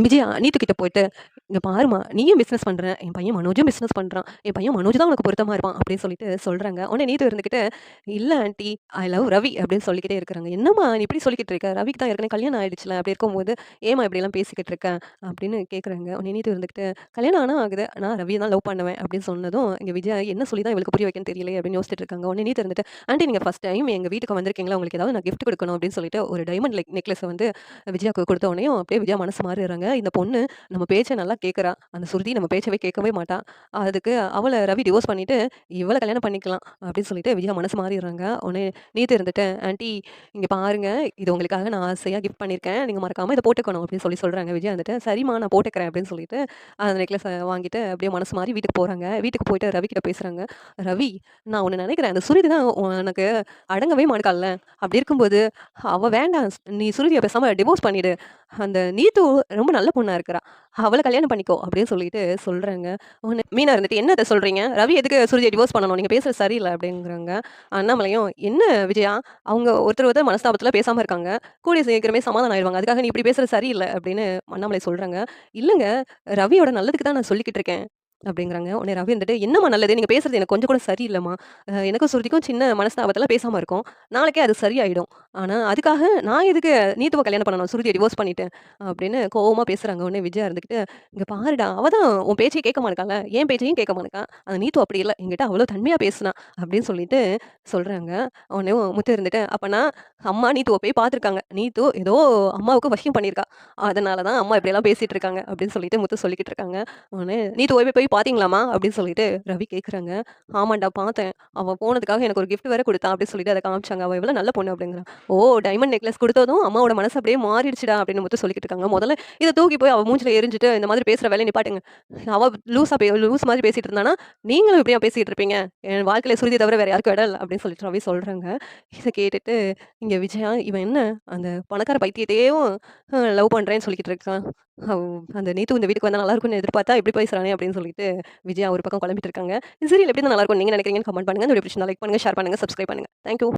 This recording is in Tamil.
விஜயா நீத்து கிட்ட போயிட்டு, "இங்க பாரும்மா, நீயும் பிசினஸ் பண்ற. என் பையன் மனோஜும் பிசினஸ் பண்றான். என் பையன் மனோஜ் தான் உனக்கு பொருத்தமா இருப்பான்." அப்படின்னு சொல்லிட்டு சொல்றாங்க. உடனே நீத்து இருந்துகிட்டு, "இல்ல ஆன்ட்டி, ஐ லவ் ரவி." அப்படின்னு சொல்லிக்கிட்டே இருக்கிறாங்க. "என்னம்மா நீ இப்படி சொல்லிக்கிட்டு இருக்க? ரவிக்கு தான் ஏற்கனவே கல்யாணம் ஆயிடுச்சுல. அப்படி இருக்கும்போது, ஏம்மா இப்படிலாம் பேசிக்கிட்டு இருக்க?" அப்படின்னு கேட்குறாங்க. உடனே நீத்து இருந்துகிட்டு, "கல்யாணம் ஆனா ஆகுது. நான் ரவிய தான் லவ் பண்ணுவேன்." அப்படின்னு சொன்னதும், இங்க விஜயா என்ன சொல்லி தான் இவளுக்கு புரிய வைக்கன்னு தெரியலையே அப்படின்னு யோசிச்சுட்டு இருக்காங்க. உடனே நீத்து இருந்துட்டு, "ஆன்ட்டி நீங்க ஃபர்ஸ்ட் டைம் எங்க வீட்டுக்கு வந்திருக்கீங்களா? உங்களுக்கு ஏதாவது நான் கிஃப்ட் குடுக்கணும்." அப்படின்னு சொல்லிட்டு ஒரு டைமண்ட் நெக்லஸ வந்து விஜயாக்கு குடுத்த உடனேயும் அப்படியே விஜயா மனசு மாறிடுறாங்க. இந்த பொண்ணு நம்ம பேச்ச நல்லா கேட்கறா. அந்த சுருதி நம்ம பேச்சவே கேட்கவே மாட்டா. அதுக்கு அவள ரவி டிவோர்ஸ் பண்ணிட்டு, இவள கல்யாணம் பண்ணிக்கலாம் அப்படின்னு சொல்லிட்டு விஜயா மனசு மாறிடுறாங்க. உடனே நீத்து இருந்துட்டு, "ஆன்ட்டி இங்க பாருங்க, இது உங்களுக்காக நான் ஆசையா கிஃப்ட் பண்ணியிருக்கேன். நீங்க மறக்காம இத போட்டுக்கணும்." அப்படின்னு சொல்றாங்க. விஜயா வந்துட்டு, "சரிம்மா நான் போட்டுக்கிறேன்." அப்படின்னு சொல்லிட்டு அந்த நெக்லஸ வாங்கிட்டு அப்படியே மனசு மாறி வீட்டுக்கு போறாங்க. வீட்டுக்கு போயிட்டு ரவி கிட்ட பேசுறாங்க. "ரவி, நான் ஒண்ணு நெனைக்கிறேன். அந்த சுருதி தான் உனக்கு அடங்கவே மாட்டுக்கால்ல. அப்படி இருக்கும்போது அவ வேண்டாம். நீ சுருதிய பேசாம டிவோர்ஸ் பண்ணிடு. அந்த நீத்து ரொம்ப நல்ல பொண்ணா இருக்கிறா. அவள கல்யாணம் பண்ணிக்கோ." அப்படின்னு சொல்லிட்டு சொல்றாங்க. உடனே மீனா இருந்துட்டு, "என்ன அத்த சொல்றீங்க? ரவி எதுக்கு சுருதிய டிவோர்ஸ் பண்ணணும்? நீங்க பேசுறது சரியில்ல." அப்படிங்கிறாங்க. அண்ணாமலையும், "என்ன விஜயா, அவங்க ஒருத்தர் ஒருத்தர் மனஸ்தாபத்துல பேசாம இருக்காங்க. கூடிய சீக்கிரமே சமாதானம் ஆயிருவாங்க. அதுக்காக நீ இப்படி பேசுறது சரியில்ல." அப்படின்னு அண்ணாமலை சொல்றாங்க. "இல்லங்க, ரவியோட நல்லதுக்கு தான் நான் சொல்லிக்கிட்டு இருக்கேன்." அப்படிங்கிறாங்க. உடனே ரவி வந்துட்டு, "என்னம்மா நல்லது? நீங்க பேசுறது எனக்கு கொஞ்சம் கூட சரியில்லம்மா. எனக்கும் சுருதிக்கும் சின்ன மனஸ்தாபத்துல பேசாம இருக்கோம். நாளைக்கே அது சரியாயிடும். ஆனா, அதுக்காக நான் எதுக்கு நீத்துவ கல்யாணம் பண்ணணும்? சுருதிய டிவோர்ஸ் பண்ணிட்டு." அப்படின்னு கோவமா பேசுறாங்க. உடனே விஜயா இருந்துகிட்டு, "இங்க பாருடா, அவ தான் உன் பேச்சையே கேட்க மாட்டுக்கால்ல. என் பேச்சையும் கேட்க மாட்டுக்கா. அந்த நீத்து அப்படி இல்ல. என்கிட்ட அவ்வளோ தன்மையா பேசுனா." அப்படின்னு சொல்லிட்டு சொல்றாங்க. உடனே முத்து இருந்துட்டு, "அப்பன்னா அம்மா நீத்துவ போய் பார்த்துருக்காங்க. நீத்து ஏதோ அம்மாவுக்கு வசியம் பண்ணியிருக்கா. அதனால தான் அம்மா இப்படியெல்லாம் பேசிட்டு இருக்காங்க." அப்படின்னு சொல்லிட்டு முத்து சொல்லிக்கிட்டு இருக்காங்க. உடனே, "நீத்துவ போய் பார்த்தீங்களாம்மா?" அப்படின்னு சொல்லிட்டு ரவி கேட்குறாங்க. "ஆமான்டா பார்த்தேன். அவ போனதுக்காக எனக்கு ஒரு கிஃப்ட் வேற குடுத்தா." அப்படின்னு சொல்லிட்டு அத காமிச்சாங்க. "அவ எவ்வளோ நல்ல பொண்ணு." அப்படிங்கிறா. "ஓ! டைமண்ட் நெக்லஸ் குடுத்ததும் அம்மாவோட மனசு அப்படியே மாறிடுச்சுடா." அப்படின்னு முத்து சொல்லிக்கிட்டு இருக்காங்க. "முதல்ல இத தூக்கி போய் அவ மூஞ்சில எறிஞ்சுட்டு, இந்த மாதிரி பேசுற வேலைய நிப்பாட்டுங்க. அவ லூஸ் மாதிரி பேசிட்டு இருந்தான்னா, நீங்களும் இப்படியா பேசிட்டு இருப்பீங்க? என் வாழ்க்கையில சுருதிய தவிர வேற யாருக்கும் இடம் இல்ல." அப்படின்னு சொல்லிட்டு ரவி சொல்றாங்க. இத கேட்டுட்டு இங்க விஜயா, "இவன் என்ன அந்த பணக்கார பைத்தியத்தையேவும் லவ் பண்றேன்னு சொல்லிக்கிட்டு இருக்கான். அவ் அந்த நீத்து இந்த வீட்டுக்கு வந்தா நல்லா இருக்கும்னு எதிர்பார்த்தா இப்படி பேசுறானே." அப்படின்னு சொல்லிட்டு விஜயா ஒரு பக்கம் குழம்பிட்டு இருக்காங்க. இந்த சீரியல் எப்படி இருந்தா நல்லா இருக்கும்னு நீங்க நினைக்கிறீங்கன்னு கமெண்ட் பண்ணுங்க. இந்த வீடியோ பிடிச்சிருந்தா லைக் பண்ணுங்க, ஷேர் பண்ணுங்க, சப்ஸ்கிரைப் பண்ணுங்க. Thank you.